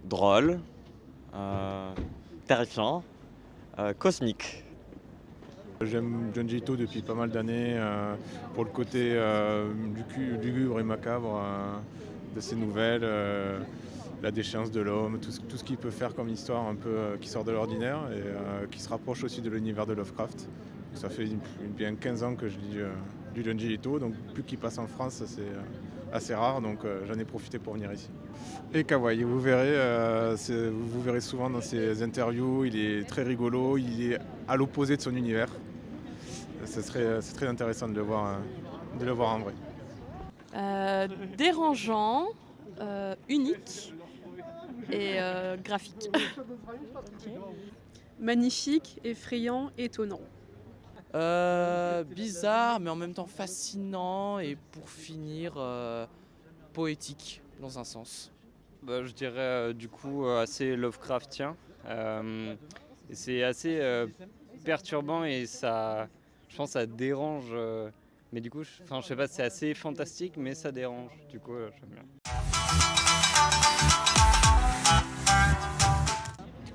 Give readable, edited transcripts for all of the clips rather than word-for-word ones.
drôle, euh, terrifiant, cosmique. J'aime Junji Ito depuis pas mal d'années pour le côté lugubre et macabre de ses nouvelles, la déchéance de l'homme, tout ce qu'il peut faire comme histoire un peu qui sort de l'ordinaire et qui se rapproche aussi de l'univers de Lovecraft. Ça fait bien 15 ans que je lis du Junji Ito, donc plus qu'il passe en France, c'est assez rare, donc j'en ai profité pour venir ici. Et Kawaii, vous verrez souvent dans ses interviews, il est très rigolo, il est à l'opposé de son univers. C'est très intéressant de le voir en vrai. Euh, Dérangeant, unique et graphique. Magnifique, effrayant, étonnant. Bizarre, mais en même temps fascinant et pour finir poétique dans un sens. Je dirais du coup assez Lovecraftien. Et c'est assez perturbant et ça, je pense, ça dérange. Mais du coup, je sais pas, c'est assez fantastique, mais ça dérange. Du coup, j'aime bien.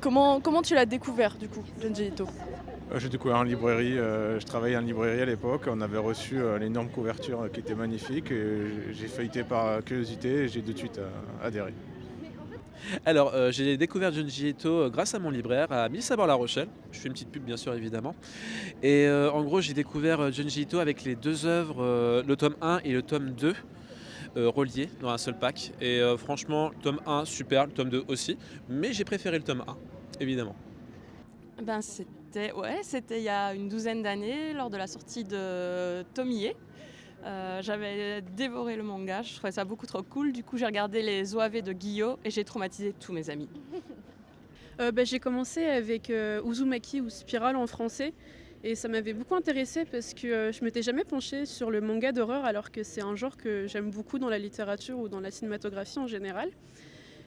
Comment tu l'as découvert du coup, Junji Ito? J'ai découvert en librairie, je travaillais en librairie à l'époque, on avait reçu l'énorme couverture qui était magnifique et j'ai feuilleté par curiosité et j'ai de suite adhéré. Alors, j'ai découvert Junji Ito grâce à mon libraire à 1000 Sabords La Rochelle. Je fais une petite pub, bien sûr, évidemment. Et en gros, j'ai découvert Junji Ito avec les deux œuvres, le tome 1 et le tome 2, reliés dans un seul pack. Et franchement, le tome 1, super, le tome 2 aussi. Mais j'ai préféré le tome 1, évidemment. C'était il y a une douzaine d'années, lors de la sortie de Tomie. J'avais dévoré le manga, je trouvais ça beaucoup trop cool. Du coup, j'ai regardé les OAV de Guillaume et j'ai traumatisé tous mes amis. J'ai commencé avec Uzumaki ou Spirale en français et ça m'avait beaucoup intéressée parce que je m'étais jamais penchée sur le manga d'horreur alors que c'est un genre que j'aime beaucoup dans la littérature ou dans la cinématographie en général.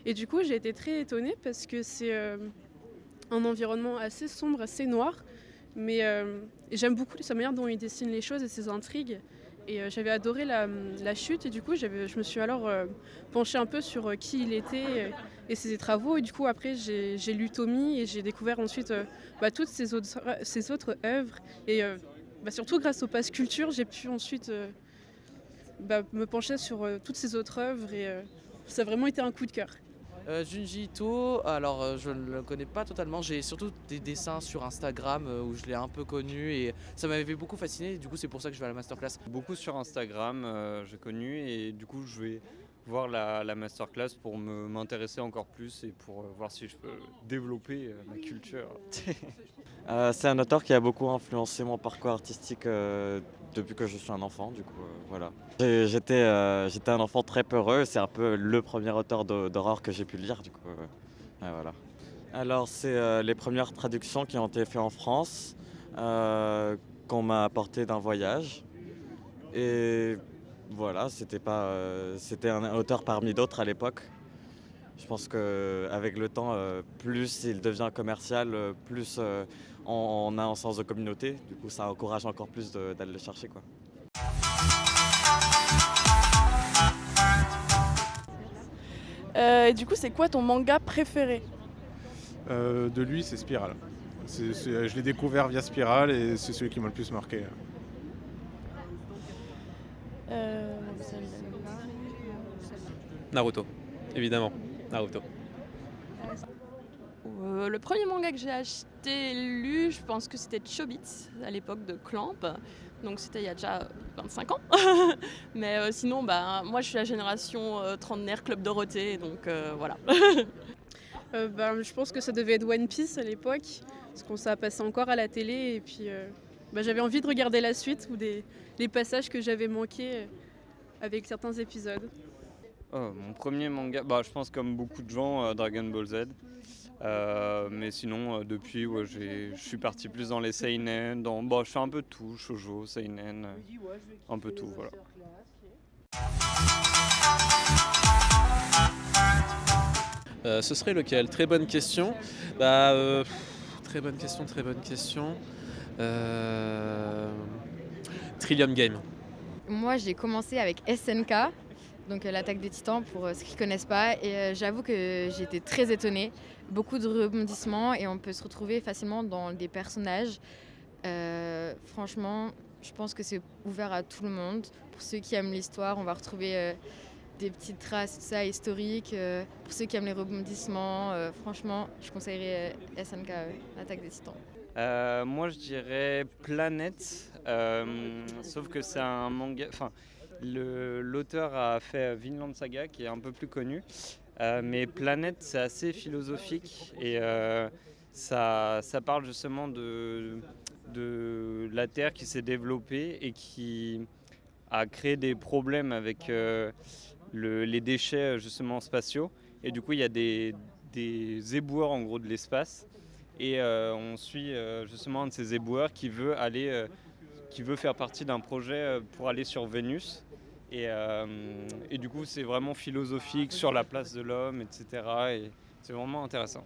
Et du coup, j'ai été très étonnée parce que c'est un environnement assez sombre, assez noir, mais j'aime beaucoup sa manière dont il dessine les choses et ses intrigues. Et j'avais adoré la chute et du coup je me suis alors penchée un peu sur qui il était et ses travaux. Et du coup après j'ai lu Tomie et j'ai découvert ensuite toutes ses autres œuvres. Et surtout grâce au Pass Culture, j'ai pu ensuite me pencher sur toutes ses autres œuvres et ça a vraiment été un coup de cœur. Junji Ito, alors je ne le connais pas totalement, j'ai surtout des dessins sur Instagram où je l'ai un peu connu et ça m'avait beaucoup fasciné, du coup c'est pour ça que je vais à la masterclass. Beaucoup sur Instagram, j'ai connu et du coup, je vais voir la masterclass pour m'intéresser encore plus et pour voir si je peux développer ma culture. C'est un auteur qui a beaucoup influencé mon parcours artistique depuis que je suis un enfant, du coup, voilà. J'étais un enfant très peureux, c'est un peu le premier auteur d'horreur que j'ai pu lire, du coup, voilà. Alors, c'est les premières traductions qui ont été faites en France, qu'on m'a apporté d'un voyage. Et voilà, c'était un auteur parmi d'autres à l'époque. Je pense qu'avec le temps, plus il devient commercial, plus on a un sens de communauté. Du coup, ça encourage encore plus d'aller le chercher, quoi. Et du coup, c'est quoi ton manga préféré? De lui, c'est Spirale. Je l'ai découvert via Spirale et c'est celui qui m'a le plus marqué. Naruto, évidemment. Naruto. Le premier manga que j'ai acheté, lu, je pense que c'était Chobits à l'époque de Clamp. Donc c'était il y a déjà 25 ans. Mais sinon, moi je suis la génération trentenaire Club Dorothée, donc voilà. Je pense que ça devait être One Piece à l'époque, parce qu'on ça passait encore à la télé et puis j'avais envie de regarder la suite ou les passages que j'avais manqués avec certains épisodes. Oh, mon premier manga, je pense comme beaucoup de gens, Dragon Ball Z. Mais sinon, depuis, je suis parti plus dans les seinen, je fais un peu de tout, shoujo, seinen, un peu tout, voilà. Ce serait lequel? Très bonne question. Très bonne question. Trillium Game. Moi, j'ai commencé avec SNK donc l'attaque des Titans pour ceux qui ne connaissent pas. Et j'avoue que j'ai été très étonnée. Beaucoup de rebondissements et on peut se retrouver facilement dans des personnages. Franchement, je pense que c'est ouvert à tout le monde. Pour ceux qui aiment l'histoire, on va retrouver des petites traces tout ça, historiques. Pour ceux qui aiment les rebondissements, franchement, je conseillerais SNK, l'attaque des Titans. Moi je dirais Planète, sauf que c'est un manga. Enfin, l'auteur a fait Vinland Saga qui est un peu plus connu, mais Planète c'est assez philosophique et ça parle justement de la Terre qui s'est développée et qui a créé des problèmes avec les déchets justement spatiaux. Et du coup il y a des éboueurs en gros de l'espace. Et on suit justement un de ces éboueurs qui veut faire partie d'un projet pour aller sur Vénus. Et du coup, c'est vraiment philosophique sur la place de l'homme, etc. Et c'est vraiment intéressant.